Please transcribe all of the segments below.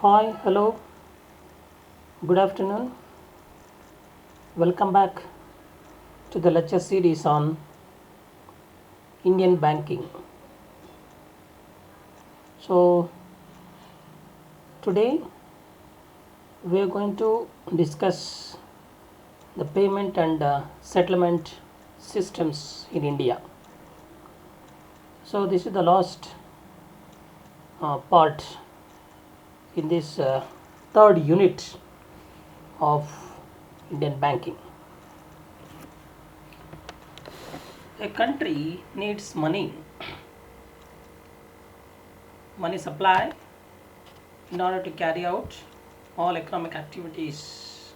Hi, hello, good afternoon. Welcome back to the lecture series on Indian banking. So, today we are going to discuss the payment and settlement systems in India. So, this is the last part in this third unit of Indian banking. A country needs money supply in order to carry out all economic activities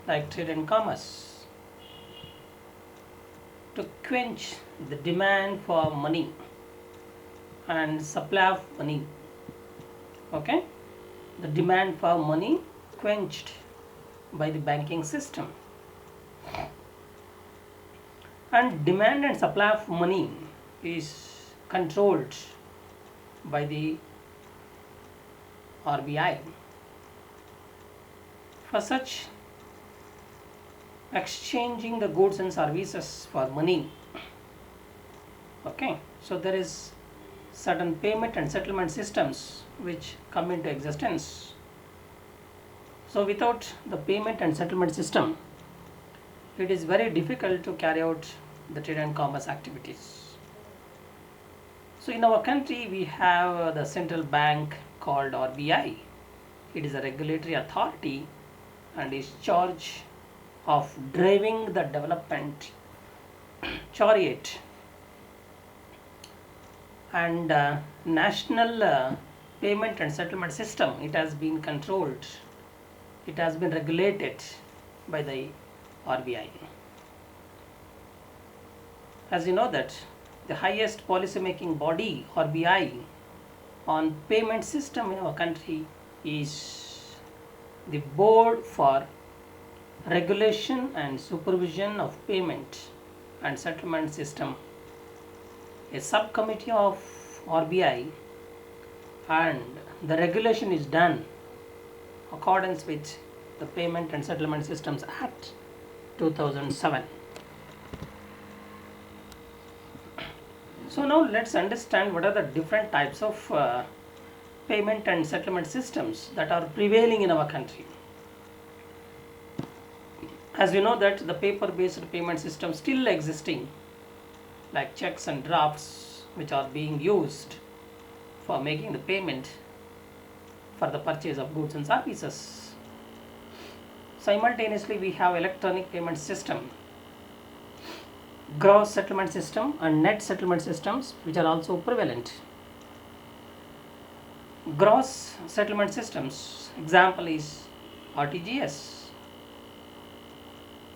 like trade and commerce, to quench the demand for money and supply of money. Okay, the demand for money quenched by the banking system, and demand and supply of money is controlled by the RBI. For such exchanging the goods and services for money. Okay, so there is certain payment and settlement systems which come into existence. So without the payment and settlement system, it is very difficult to carry out the trade and commerce activities. So in our country we have the central bank called RBI. It is a regulatory authority and is charged of driving the development chariot, and national payment and settlement system, it has been controlled, it has been regulated by the RBI. As you know that the highest policy making body RBI on payment system in our country is the Board for Regulation and Supervision of Payment and Settlement System, a subcommittee of RBI, and the regulation is done accordance with the Payment and Settlement Systems Act 2007. So now let's understand what are the different types of payment and settlement systems that are prevailing in our country. As we know that the paper based payment system still existing, like checks and drafts, which are being used for making the payment for the purchase of goods and services. Simultaneously we have electronic payment system, gross settlement system and net settlement systems, which are also prevalent. Gross settlement systems example is RTGS.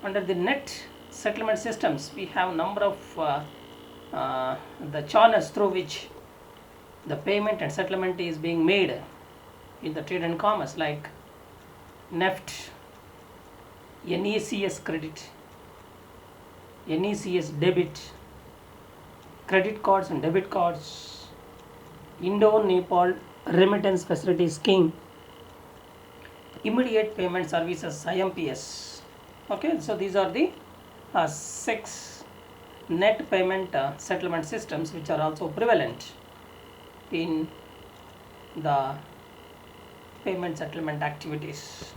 Under the net settlement systems we have number of the channels through which the payment and settlement is being made in the trade and commerce, like NEFT, NECS credit, NECS debit, credit cards and debit cards, Indo-Nepal remittance facility scheme, immediate payment services IMPS. Okay, so these are the 6 net payment settlement systems which are also prevalent in the payment settlement activities.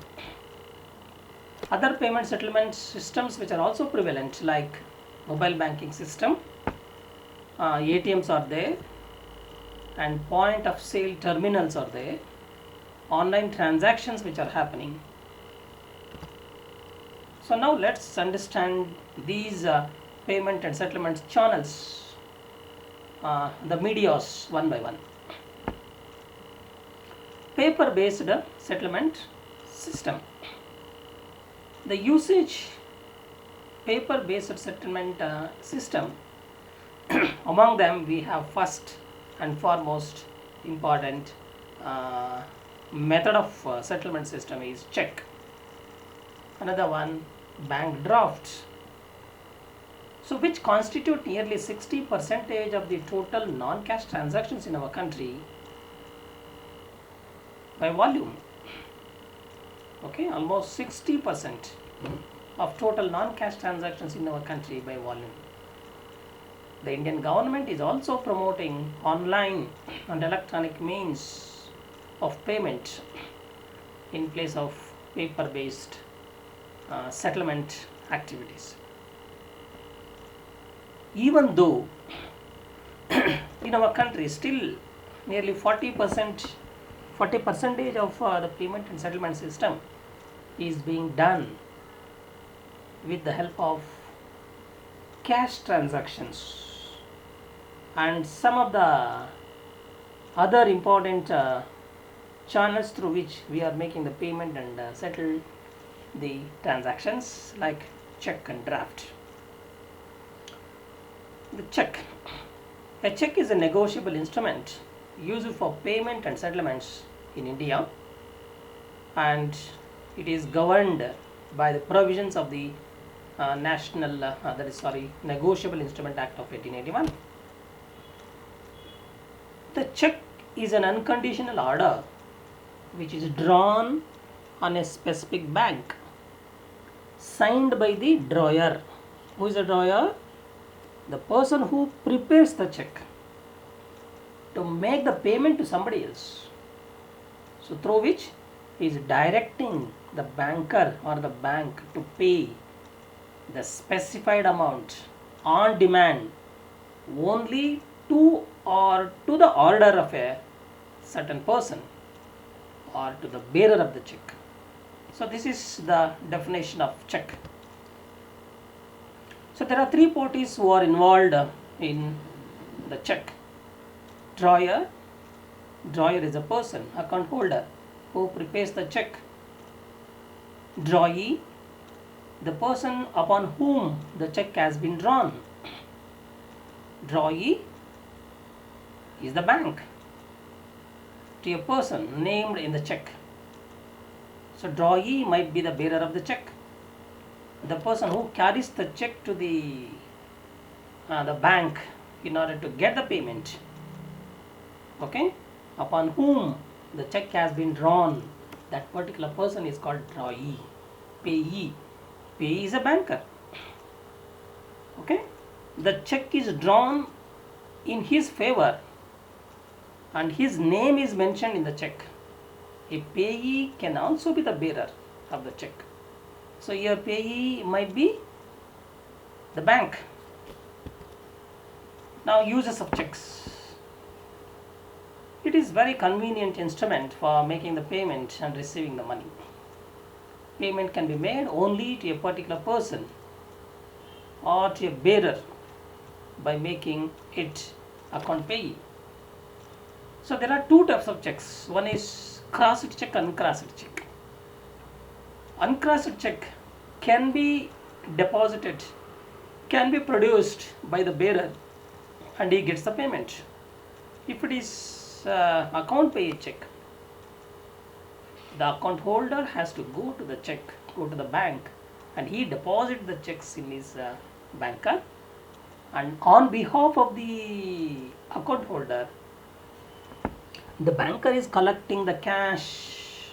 Other payment settlement systems which are also prevalent, like mobile banking system, ATMs are there, and point of sale terminals are there, online transactions which are happening. So now let's understand these payment and settlement channels, the medias one by one. Paper based settlement system. The usage paper based settlement system, among them we have first and foremost important method of settlement system is check. Another one, bank draft, so which constitute nearly 60% of the total non-cash transactions in our country. by volume. Okay, almost 60% of total non-cash transactions in our country by volume. The Indian government is also promoting online and electronic means of payment in place of paper-based settlement activities. Even though in our country still nearly 40 percentage of the payment and settlement system is being done with the help of cash transactions, and some of the other important channels through which we are making the payment and settle the transactions, like check and draft. The check. A check is a negotiable instrument used for payment and settlements in India, and it is governed by the provisions of the Negotiable Instrument Act of 1881. The check is an unconditional order which is drawn on a specific bank, signed by the drawer. Who is the drawer? The person who prepares the check to make the payment to somebody else. So through which he is directing the banker or the bank to pay the specified amount on demand only to the order of a certain person or to the bearer of the check. So this is the definition of check. So there are three parties who are involved in the check. Drawer is a person, account holder, who prepares the check. Drawee, the person upon whom the check has been drawn. Drawee is the bank to a person named in the check. So drawee might be the bearer of the check. The person who carries the check to the bank in order to get the payment, okay, upon whom the check has been drawn, that particular person is called drawee. Payee is a banker. Okay, the check is drawn in his favor and his name is mentioned in the check. A payee can also be the bearer of the check. So your payee might be the bank. Now, uses of checks. It is very convenient instrument for making the payment and receiving the money. Payment can be made only to a particular person or to a bearer by making it account payee. So there are two types of checks. One is crossed check and uncrossed check. Uncrossed check can be deposited, can be produced by the bearer and he gets the payment. If it is account payee check, the account holder has to go to the bank, and he deposits the checks in his banker, and on behalf of the account holder, the banker is collecting the cash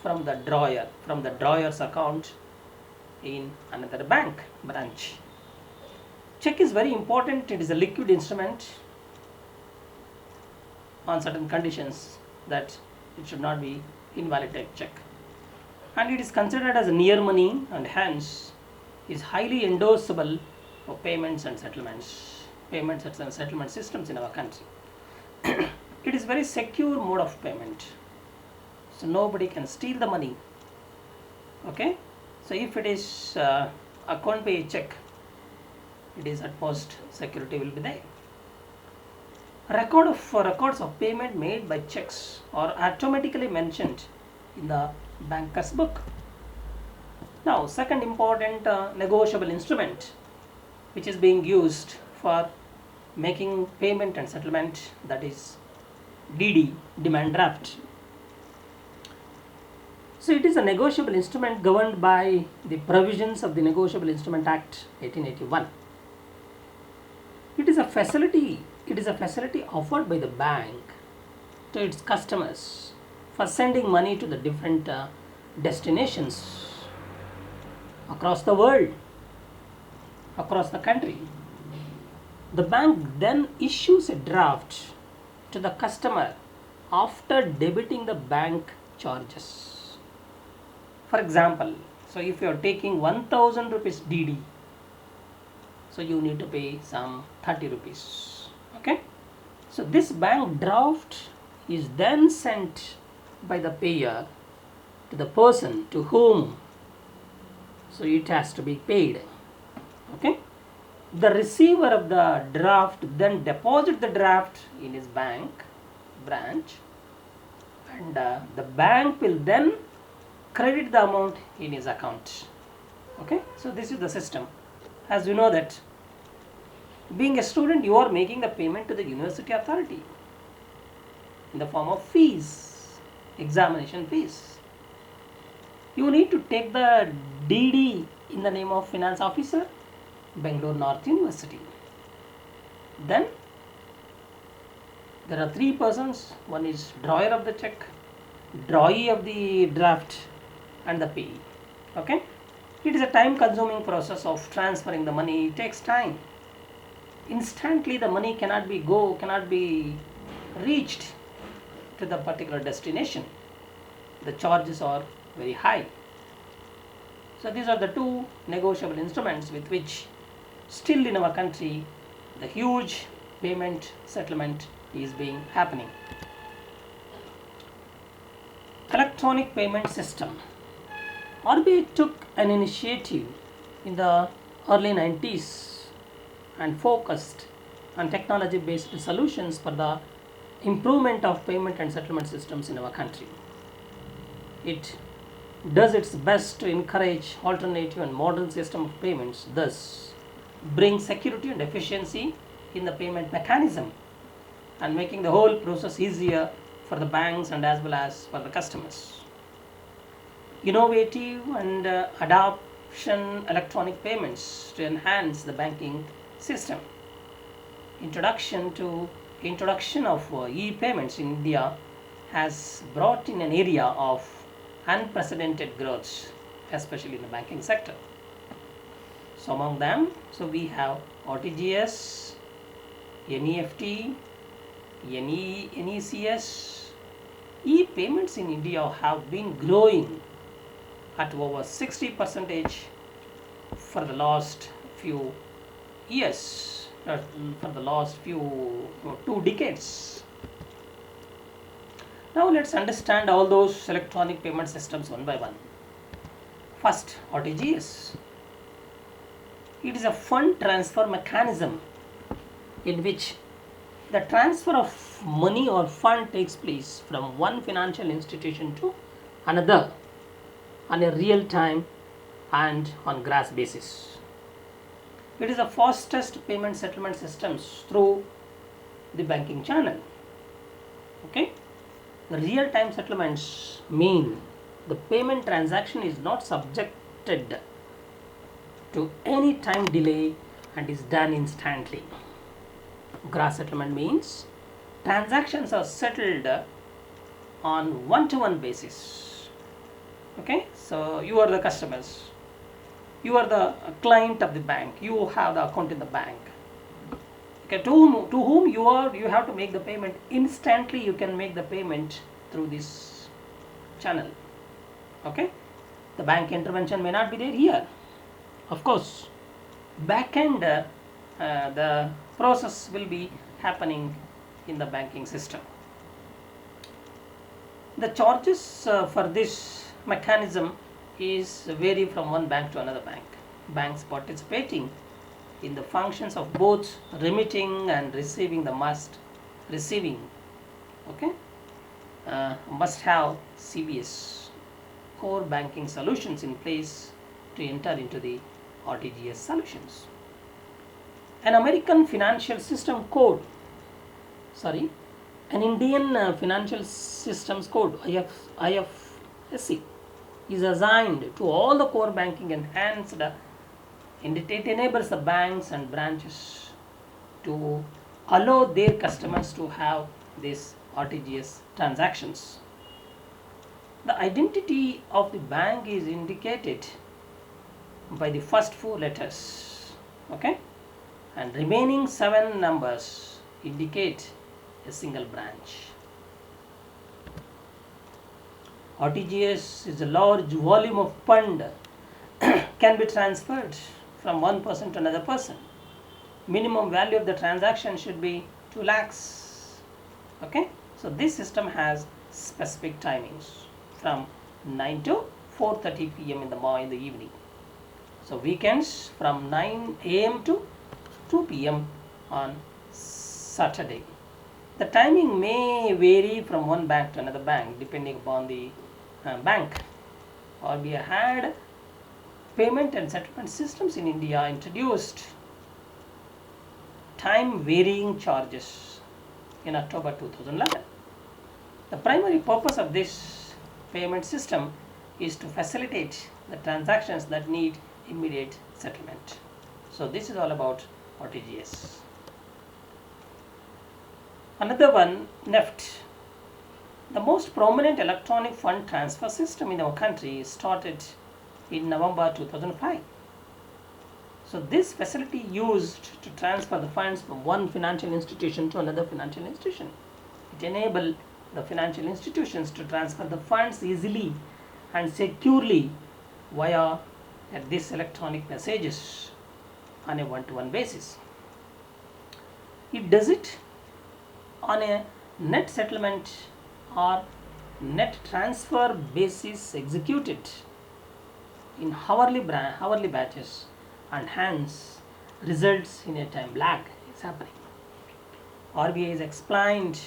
from the drawer's account in another bank branch. Check is very important. It is a liquid instrument on certain conditions, that it should not be invalid type check, and it is considered as a near money and hence is highly endorsable for payments and settlement systems in our country. It is very secure mode of payment, so nobody can steal the money. Okay, so if it is account pay check, it is at most security will be there. Records of payment made by checks are automatically mentioned in the banker's book. Now, second important negotiable instrument which is being used for making payment and settlement, that is DD, demand draft. So it is a negotiable instrument governed by the provisions of the Negotiable Instrument Act 1881. It is a facility offered by the bank to its customers for sending money to the different destinations across the world, across the country. The bank then issues a draft to the customer after debiting the bank charges. For example, so if you are taking 1000 rupees DD, so you need to pay some 30 rupees. Okay, so this bank draft is then sent by the payer to the person to whom so it has to be paid. Okay, the receiver of the draft then deposit the draft in his bank branch, and the bank will then credit the amount in his account. Okay, so this is the system. As you know that being a student, you are making the payment to the university authority in the form of fees, examination fees. You need to take the DD in the name of finance officer, Bangalore North University. Then there are three persons. One is drawer of the check, drawee of the draft, and the payee. Okay, it is a time consuming process of transferring the money. It takes time. Instantly the money cannot be reached to the particular destination. The charges are very high. So these are the two negotiable instruments with which still in our country the huge payment settlement is being happening. Electronic payment system. RBI took an initiative in the early 90s and focused on technology based solutions for the improvement of payment and settlement systems in our country. It does its best to encourage alternative and modern system of payments, thus bring security and efficiency in the payment mechanism and making the whole process easier for the banks and as well as for the customers. Innovative and adoption electronic payments to enhance the banking system. Introduction of e-payments in India has brought in an area of unprecedented growth, especially in the banking sector. So among them, so we have RTGS, NEFT, NECS. E-payments in India have been growing at over 60% for the last few years, for the last few 2 decades. Now let's understand all those electronic payment systems one by one. First, RTGS. It is a fund transfer mechanism in which the transfer of money or fund takes place from one financial institution to another on a real time and on grass basis. It is the fastest payment settlement systems through the banking channel. Okay, the real time settlements mean the payment transaction is not subjected to any time delay and is done instantly. Grass settlement means transactions are settled on one-to-one basis. Okay, so you are the customers, you are the client of the bank, you have the account in the bank. Okay, to whom you have to make the payment instantly. You can make the payment through this channel. Okay, the bank intervention may not be there here. Of course, back end the process will be happening in the banking system. The charges for this mechanism is vary from one bank to another bank. Banks participating in the functions of both remitting and receiving must have CBS core banking solutions in place to enter into the RTGS solutions. An American financial system code, an Indian financial systems code IFSC is assigned to all the core banking enhanced, and it enables the banks and branches to allow their customers to have these RTGS transactions. The identity of the bank is indicated by the first four letters, okay, and remaining 7 numbers indicate a single branch. RTGS is a large volume of fund can be transferred from one person to another person. Minimum value of the transaction should be 2 lakhs. Okay, so this system has specific timings from 9 to 4:30 p.m. in the evening. So weekends from 9 a.m. to 2 p.m. on Saturday. The timing may vary from one bank to another bank depending upon the bank. RBI had payment and settlement systems in India introduced time varying charges in October 2011. The primary purpose of this payment system is to facilitate the transactions that need immediate settlement. So this is all about RTGS. Another one, NEFT. The most prominent electronic fund transfer system in our country started in November 2005. So this facility used to transfer the funds from one financial institution to another financial institution. It enabled the financial institutions to transfer the funds easily and securely via these electronic messages on a one-to-one basis. It does it on a net settlement or net transfer basis executed in hourly batches, and hence results in a time lag is happening. RBI has explained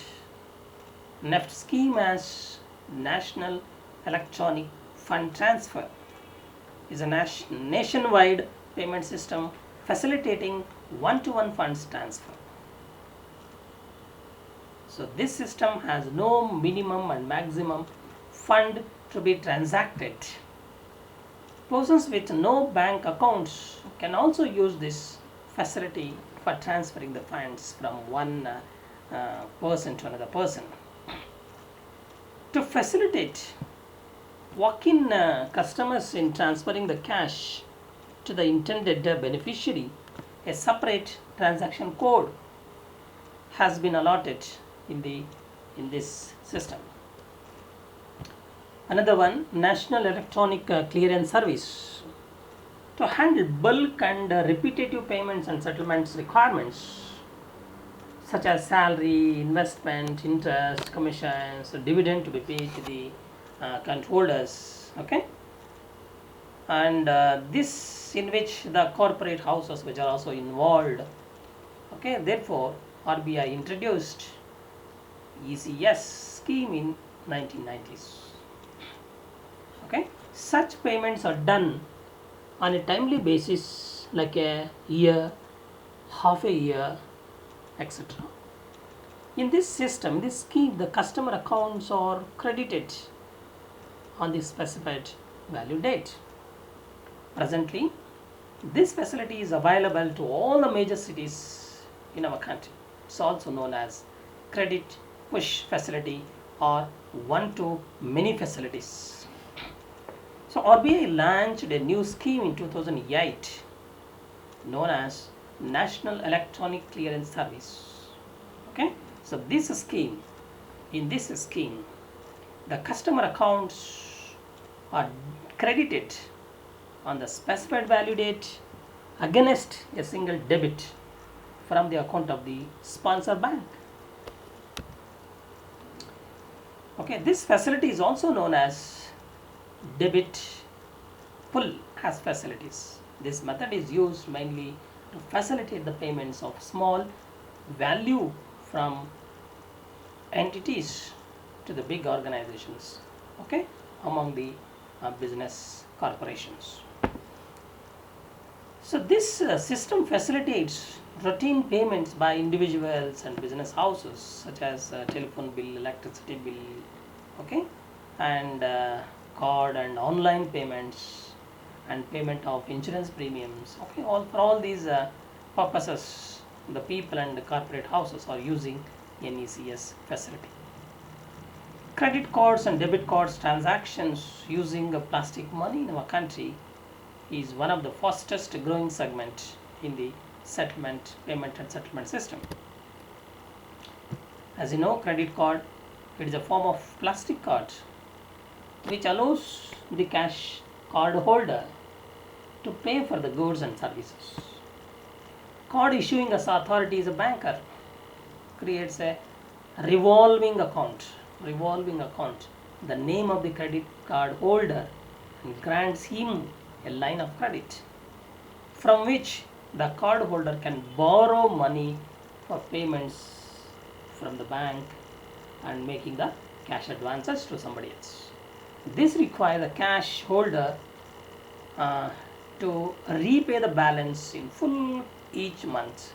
NEFT scheme as National Electronic Fund Transfer is a nationwide payment system facilitating one-to-one funds transfer. So this system has no minimum and maximum fund to be transacted. Persons with no bank accounts can also use this facility for transferring the funds from one person to another person. To facilitate walk-in customers in transferring the cash to the intended beneficiary, a separate transaction code has been allotted in this system. Another one, National Electronic Clearance Service. To handle bulk and repetitive payments and settlements requirements such as salary, investment, interest, commissions, dividend to be paid to the account holders, okay, and this in which the corporate houses which are also involved, okay. Therefore, RBI introduced ECS scheme in 1990s. Okay, such payments are done on a timely basis, like a year, half a year, etc. In this system, this scheme, the customer accounts are credited on the specified value date. Presently, this facility is available to all the major cities in our country. It's also known as credit push facility or one-to-many facilities. So RBI launched a new scheme in 2008 known as National Electronic Clearance Service. Okay, so in this scheme, the customer accounts are credited on the specified value date against a single debit from the account of the sponsor bank. Okay, this facility is also known as debit pull as facilities. This method is used mainly to facilitate the payments of small value from entities to the big organizations, okay, among the business corporations. So this system facilitates routine payments by individuals and business houses such as telephone bill, electricity bill, okay, and card and online payments and payment of insurance premiums, okay. For all these purposes, the people and the corporate houses are using NECS facility. Credit cards and debit cards transactions using plastic money in our country is one of the fastest growing segment in the payment and settlement system. As you know, credit card, it is a form of plastic card which allows the cash card holder to pay for the goods and services. Card issuing authority is a banker, creates a revolving account, the name of the credit card holder, and grants him a line of credit from which the card holder can borrow money for payments from the bank and making the cash advances to somebody else. This requires the cash holder to repay the balance in full each month.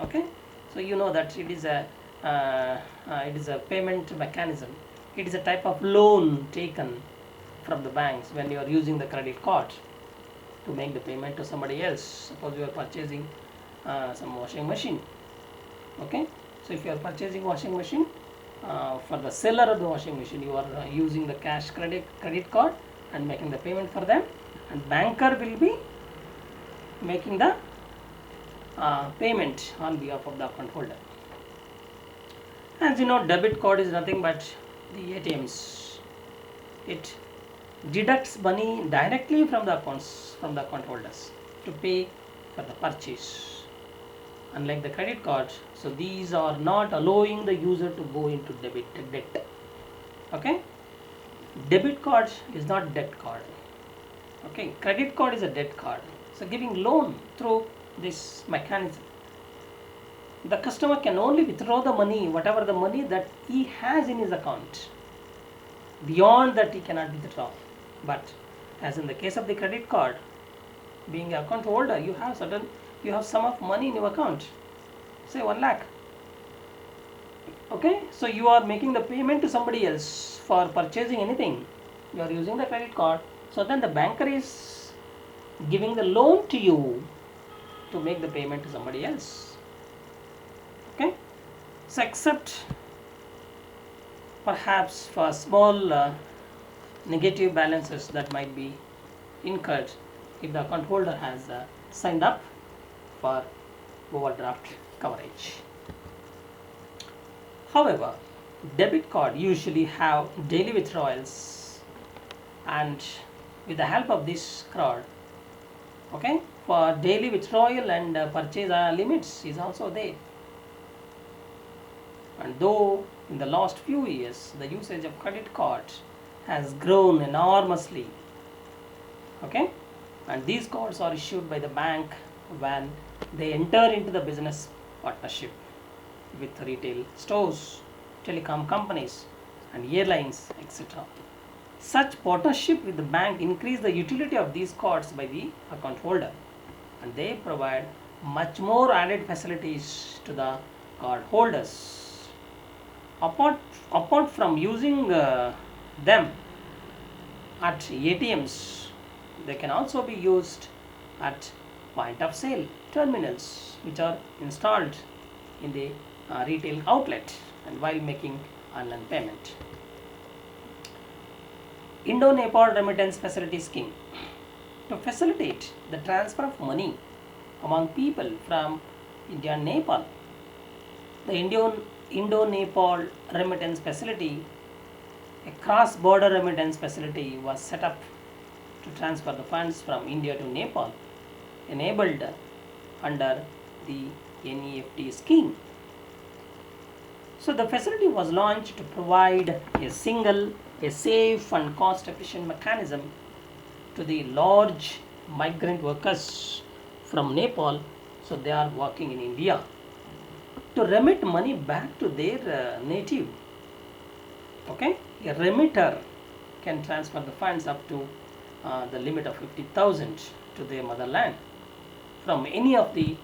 Okay, so you know that it is a payment mechanism. It is a type of loan taken from the banks when you are using the credit card to make the payment to somebody else. Suppose you are purchasing some washing machine. Okay, so if you are purchasing washing machine, for the seller of the washing machine, you are using the cash credit card and making the payment for them, and banker will be making the payment on behalf of the account holder. As you know, debit card is nothing but the ATMs. It deducts money directly from the account holders to pay for the purchase. Unlike the credit card, so these are not allowing the user to go into debt. Okay, debit card is not debt card. Okay, credit card is a debt card. So giving loan through this mechanism, the customer can only withdraw the money, whatever the money that he has in his account. Beyond that, he cannot withdraw. But as in the case of the credit card, being an account holder, you have sum of money in your account, say 1 lakh. Okay, so you are making the payment to somebody else for purchasing anything. You are using the credit card. So then the banker is giving the loan to you to make the payment to somebody else. Okay, so except perhaps for small negative balances that might be incurred if the account holder has signed up for overdraft coverage. However, debit card usually have daily withdrawals, and with the help of this card, okay, for daily withdrawal and purchase limits is also there. And though in the last few years the usage of credit card has grown enormously, okay, and these cards are issued by the bank when they enter into the business partnership with retail stores, telecom companies and airlines, etc. Such partnership with the bank increase the utility of these cards by the account holder, and they provide much more added facilities to the card holders. Apart from using them at ATMs, they can also be used at point of sale terminals which are installed in the retail outlet and while making online payment. Indo-Nepal Remittance Facility Scheme, to facilitate the transfer of money among people from India and Nepal, the Indo-Nepal Remittance Facility, a cross-border remittance facility, was set up to transfer the funds from India to Nepal, enabled under the NEFT scheme. So the facility was launched to provide a safe and cost-efficient mechanism to the large migrant workers from Nepal, so they are working in India, to remit money back to their native. Okay, a remitter can transfer the funds up to the limit of 50,000 to their motherland from any of the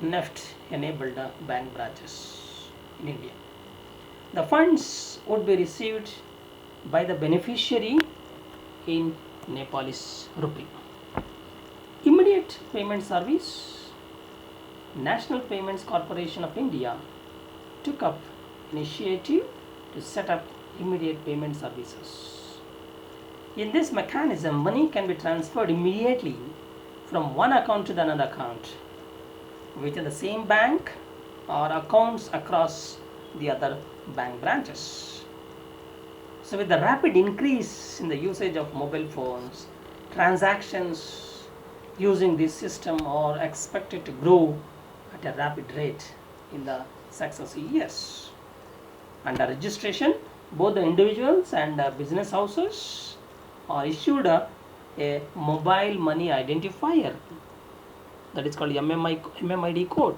NEFT enabled bank branches in India. The funds would be received by the beneficiary in Nepalese rupee. Immediate payment service, National Payments Corporation of India took up initiative to set up immediate payment services. In this mechanism, money can be transferred immediately from one account to the another account within the same bank or accounts across the other bank branches. So with the rapid increase in the usage of mobile phones, transactions using this system are expected to grow at a rapid rate in the successive years. Under registration, both the individuals and business houses are issued a mobile money identifier, that is called MMID code,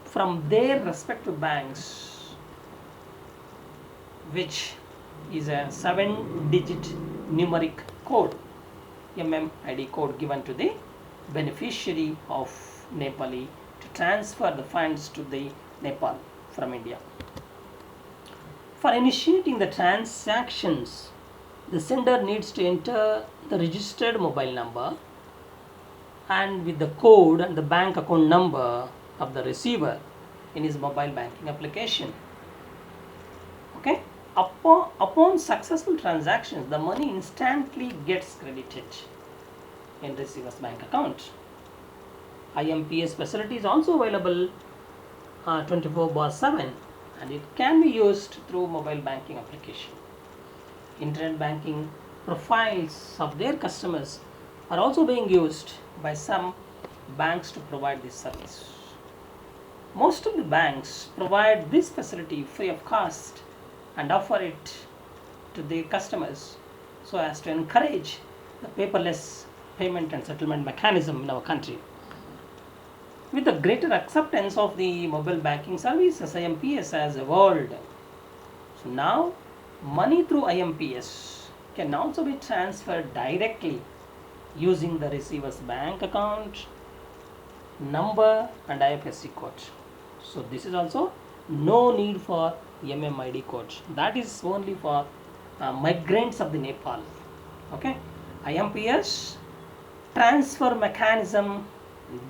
from their respective banks, which is a 7-digit numeric code, MMID code, given to the beneficiary of Nepali to transfer the funds to the Nepal from India. For initiating the transactions, the sender needs to enter the registered mobile number and with the code and the bank account number of the receiver in his mobile banking application. Okay, upon successful transactions, the money instantly gets credited in receiver's bank account. IMPS facility is also available 24/7 and it can be used through mobile banking application. Internet banking profiles of their customers are also being used by some banks to provide this service. Most of the banks provide this facility free of cost and offer it to their customers so as to encourage the paperless payment and settlement mechanism in our country. With the greater acceptance of the mobile banking services, IMPS has evolved. So now, money through IMPS can also be transferred directly using the receiver's bank account, number and IFSC code. So this is also no need for MMID code. That is only for migrants of the Nepal. Okay, IMPS transfer mechanism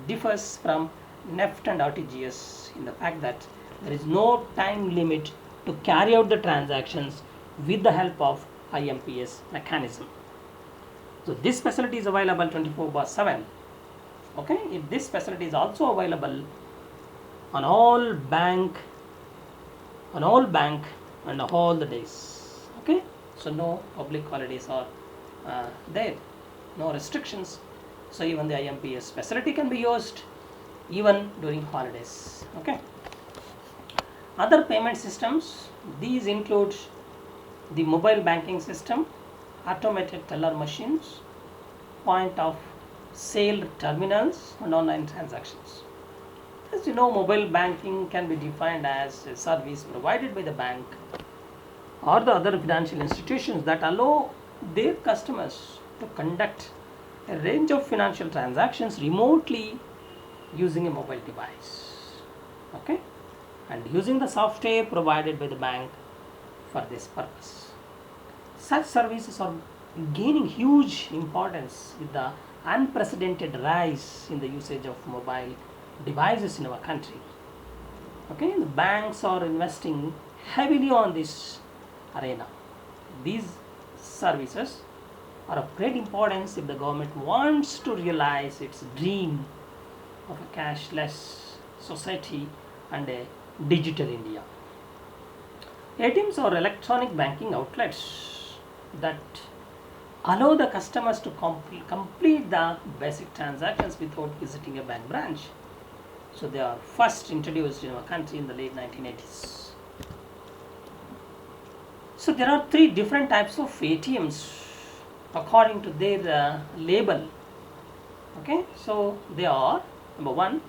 differs from NEFT and RTGS in the fact that there is no time limit to carry out the transactions with the help of IMPS mechanism. So this facility is available 24/7. Okay, if this facility is also available on all bank and all the days. Okay, so no public holidays are there, no restrictions. So even the IMPS facility can be used even during holidays. Okay. Other payment systems, these include the mobile banking system, automated teller machines, point of sale terminals and online transactions. As you know, mobile banking can be defined as a service provided by the bank or the other financial institutions that allow their customers to conduct a range of financial transactions remotely using a mobile device. Okay, and using the software provided by the bank for this purpose. Such services are gaining huge importance with the unprecedented rise in the usage of mobile devices in our country. Okay, the banks are investing heavily on this arena. These services are of great importance if the government wants to realize its dream of a cashless society and a digital India. ATMs are electronic banking outlets that allow the customers to complete the basic transactions without visiting a bank branch. So they are first introduced in our country in the late 1980s. So there are three different types of ATMs according to their label. Okay, so they are: number one,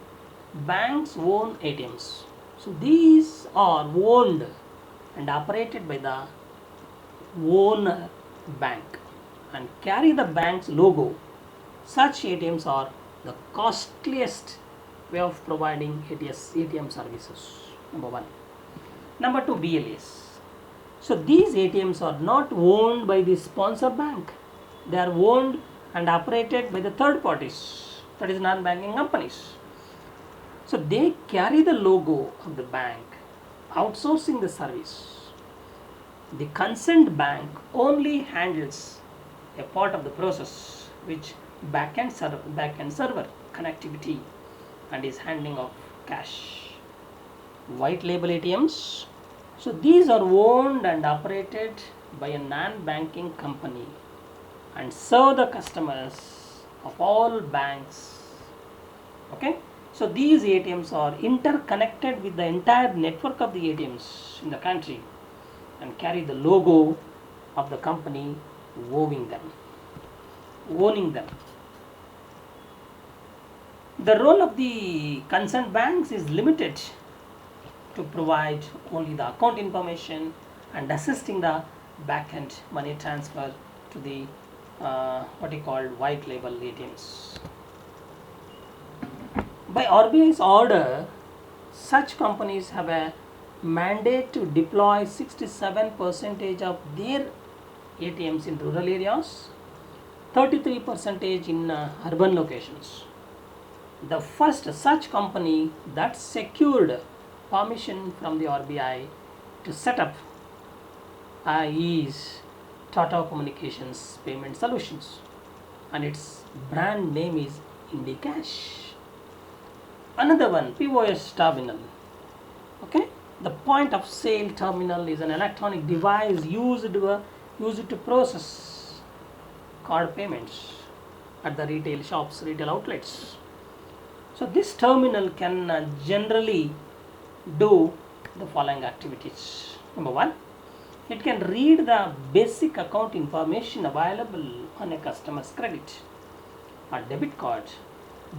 banks own ATMs. So these are owned and operated by the owner bank and carry the bank's logo. Such ATMs are the costliest way of providing ATM services. Number one. Number two, BLAs. So these ATMs are not owned by the sponsor bank. They are owned and operated by the third parties, that is non-banking companies. So they carry the logo of the bank, outsourcing the service. The consent bank only handles a part of the process, which backend server connectivity and is handling of cash. White label ATMs. So these are owned and operated by a non-banking company and serve the customers of all banks. Okay. So these ATMs are interconnected with the entire network of the ATMs in the country and carry the logo of the company owning them. The role of the concerned banks is limited to provide only the account information and assisting the back-end money transfer to the what you call white label ATMs. By RBI's order, such companies have a mandate to deploy 67% of their ATMs in rural areas, 33% in urban locations. The first such company that secured permission from the RBI to set up is Tata Communications Payment Solutions, and its brand name is IndiCash. Another one, POS terminal. Okay, the point of sale terminal is an electronic device used to process card payments at the retail shops, retail outlets. So this terminal can generally do the following activities. Number one, it can read the basic account information available on a customer's credit or debit card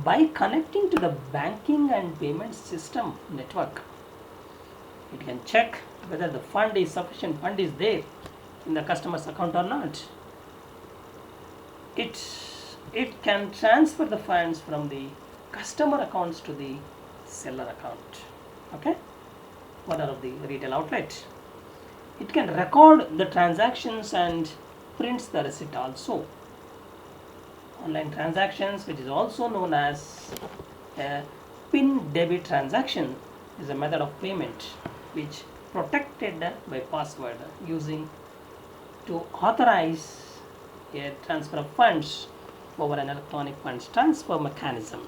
by connecting to the banking and payment system network. It can check whether the sufficient fund is there in the customer's account or not. It can transfer the funds from the customer accounts to the seller account. Okay, owner of the retail outlet. It can record the transactions and prints the receipt also. Online transactions, which is also known as a PIN debit transaction, is a method of payment which protected by password using to authorize a transfer of funds over an electronic funds transfer mechanism.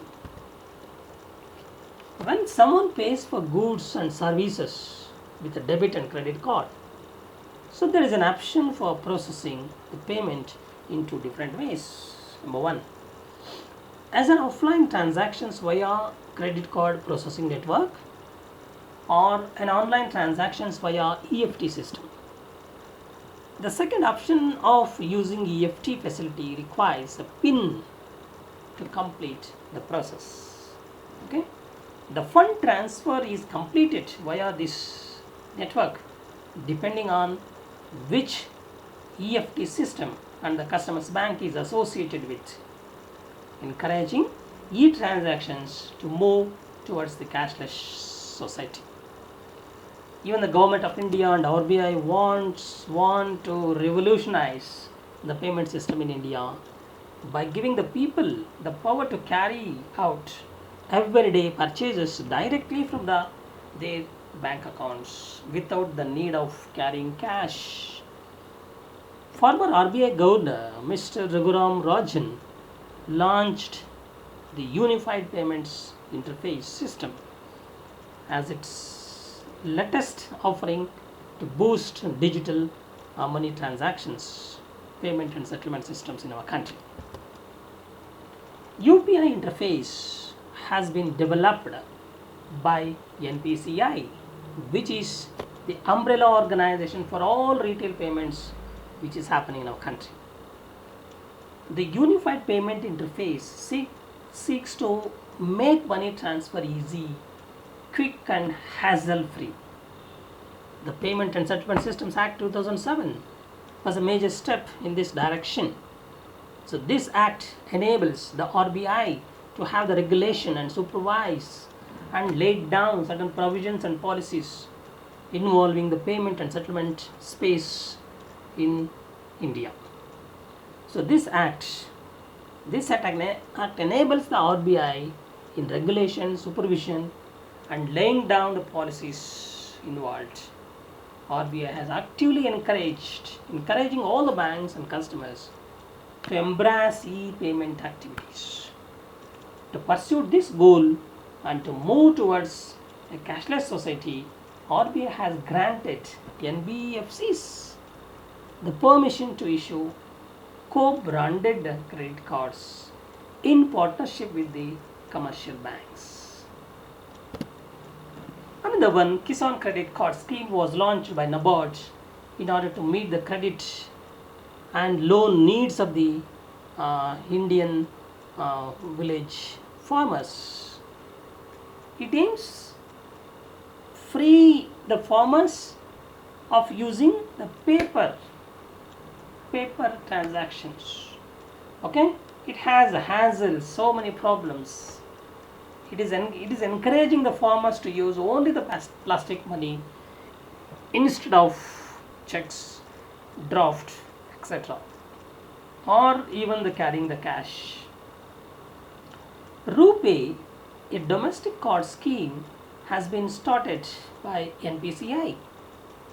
When someone pays for goods and services with a debit and credit card, so there is an option for processing the payment in two different ways. Number one, as an offline transactions via credit card processing network or an online transactions via EFT system. The second option of using EFT facility requires a PIN to complete the process. Okay, the fund transfer is completed via this network depending on which EFT system and the customer's bank is associated with, encouraging e-transactions to move towards the cashless society. Even the government of India and RBI want to revolutionize the payment system in India by giving the people the power to carry out everyday purchases directly from their bank accounts without the need of carrying cash. Former RBI Governor Mr. Raghuram Rajan launched the Unified Payments Interface System as its latest offering to boost digital money transactions, payment and settlement systems in our country. UPI interface has been developed by NPCI, which is the umbrella organization for all retail payments which is happening in our country. The Unified Payment Interface seeks to make money transfer easy, quick and hassle-free. The Payment and Settlement Systems Act 2007 was a major step in this direction. So this act enables the RBI to have the regulation and supervise and laid down certain provisions and policies involving the payment and settlement space in India. So this act enables the RBI in regulation, supervision and laying down the policies involved. RBI has actively encouraging all the banks and customers to embrace e-payment activities. To pursue this goal and to move towards a cashless society, RBI has granted NBFCs the permission to issue co-branded credit cards in partnership with the commercial banks. Another one, Kisan Credit Card Scheme was launched by NABARD in order to meet the credit and loan needs of the Indian village farmers. It aims free the farmers of using the paper transactions. Okay, it has a hassle, so many problems. It is encouraging the farmers to use only the plastic money instead of checks, draft, etc., or even the carrying the cash. RuPay, a domestic card scheme, has been started by NPCI,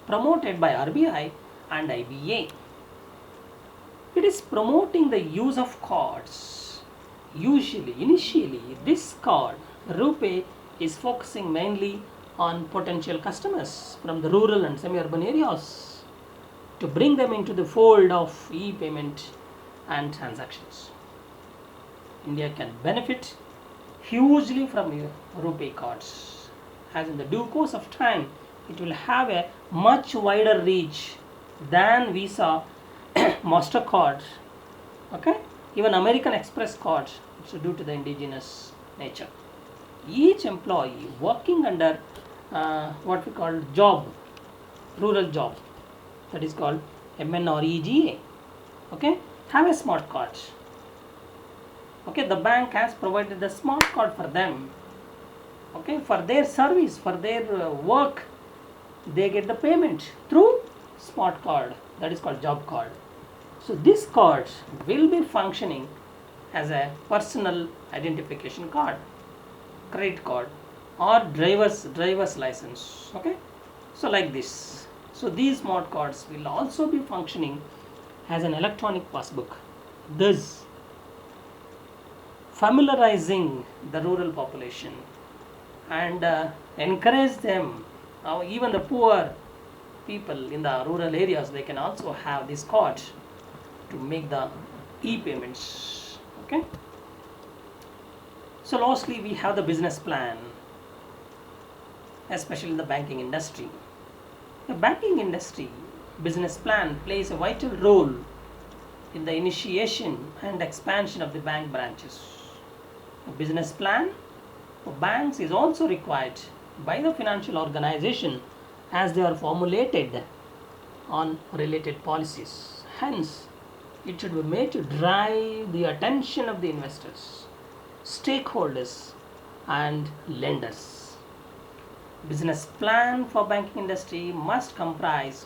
promoted by RBI and IBA. It is promoting the use of cards. Initially, this card, RuPay, is focusing mainly on potential customers from the rural and semi-urban areas to bring them into the fold of e-payment and transactions. India can benefit hugely from RuPay cards, as in the due course of time it will have a much wider reach than Visa, MasterCard, okay, even American Express card. So due to the indigenous nature, each employee working under what we call rural job, that is called MNREGA, okay, have a smart card. Okay, the bank has provided the smart card for them. Okay, for their service, for their work, they get the payment through smart card, that is called job card. So this card will be functioning as a personal identification card, credit card, or driver's license. Okay, so like this. So these smart cards will also be functioning as an electronic passbook, thus familiarizing the rural population and encourage them, even the poor people in the rural areas, they can also have this card to make the e-payments. Okay, so lastly we have the business plan, especially in the banking industry. The banking industry business plan plays a vital role in the initiation and expansion of the bank branches. A business plan for banks is also required by the financial organization as they are formulated on related policies. Hence, it should be made to drive the attention of the investors, stakeholders, and lenders. Business plan for banking industry must comprise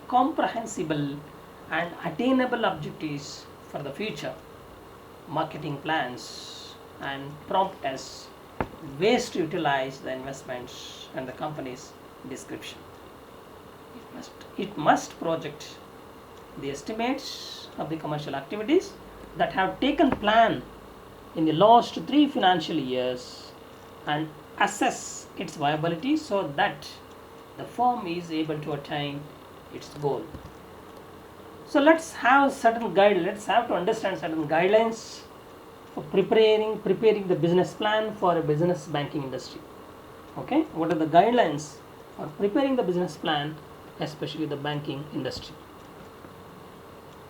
comprehensible and attainable objectives for the future, marketing plans, and prompt as ways to utilize the investments and the company's description. It must project the estimates of the commercial activities that have taken plan in the last 3 financial years and assess its viability so that the firm is able to attain its goal. So let's have to understand certain guidelines for preparing the business plan for a business banking industry. Okay, what are the guidelines for preparing the business plan, especially the banking industry?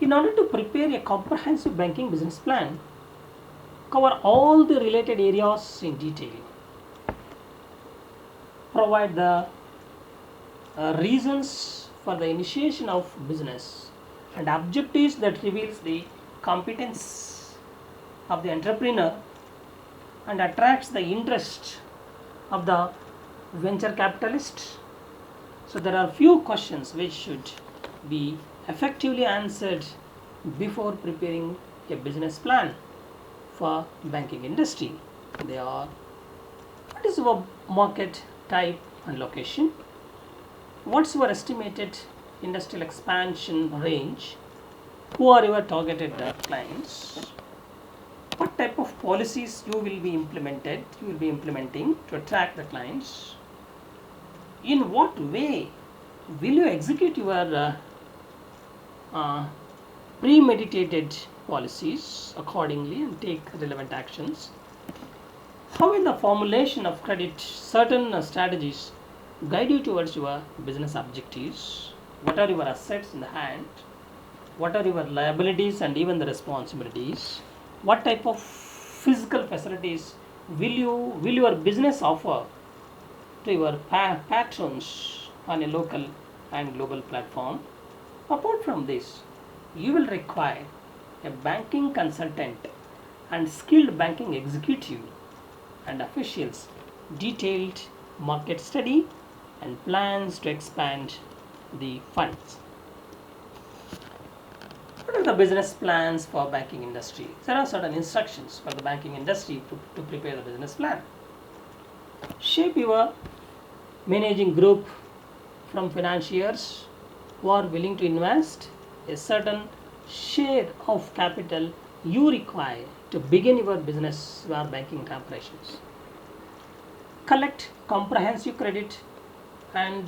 In order to prepare a comprehensive banking business plan, cover all the related areas in detail, provide the reasons for the initiation of business and objectives that reveals the competence of the entrepreneur and attracts the interest of the venture capitalist. So there are few questions which should be effectively answered before preparing a business plan for banking industry. They are: what is our market type and location? What's your estimated industrial expansion range? Who are your targeted clients? What type of policies you will be implementing to attract the clients? In what way will you execute your uh, premeditated policies accordingly and take relevant actions? How will the formulation of credit certain strategies guide you towards your business objectives? What are your assets in the hand? What are your liabilities and even the responsibilities? What type of physical facilities will your business offer to your patrons on a local and global platform? Apart from this, you will require a banking consultant and skilled banking executive and officials detailed market study and plans to expand the funds. What are the business plans for banking industry? There are certain instructions for the banking industry to prepare the business plan. Shape your managing group from financiers who are willing to invest a certain share of capital you require to begin your business or banking operations. Collect comprehensive credit and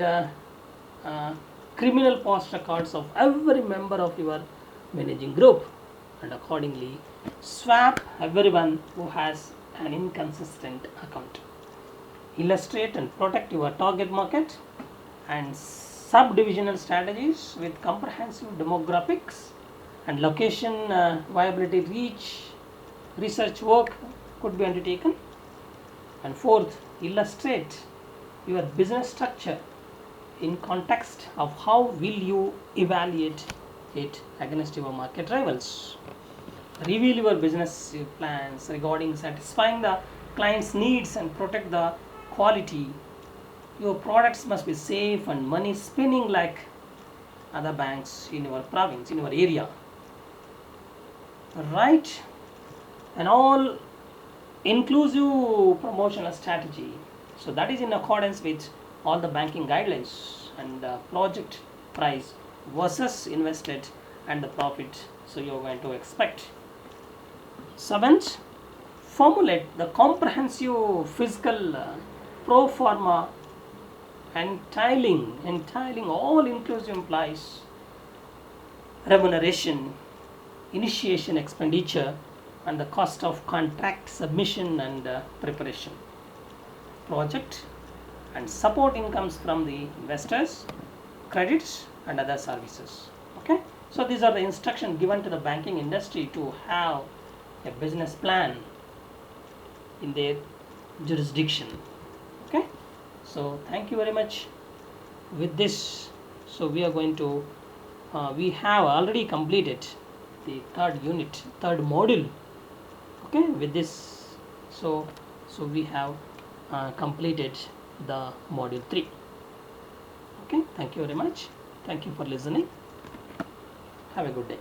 criminal past records of every member of your managing group, and accordingly swap everyone who has an inconsistent account. Illustrate and protect your target market and subdivisional strategies with comprehensive demographics and location viability research work could be undertaken. And fourth, illustrate your business structure in context of how will you evaluate it against your market rivals. Reveal your business plans regarding satisfying the client's needs and protect the quality. Your products must be safe and money spinning like other banks in your province, in your area. Right? And all inclusive promotional strategy. So that is in accordance with all the banking guidelines and project price versus invested and the profit. So you are going to expect. Seventh, formulate the comprehensive fiscal pro forma entailing all inclusive implies remuneration, initiation expenditure, and the cost of contract submission and preparation. Project and support incomes from the investors, credits, and other services. Okay, so these are the instructions given to the banking industry to have a business plan in their jurisdiction. Okay, so thank you very much. With this, so we are going to we have already completed the third module. Okay, with this, so we have completed the module 3. Okay, thank you very much. Thank you for listening. Have a good day.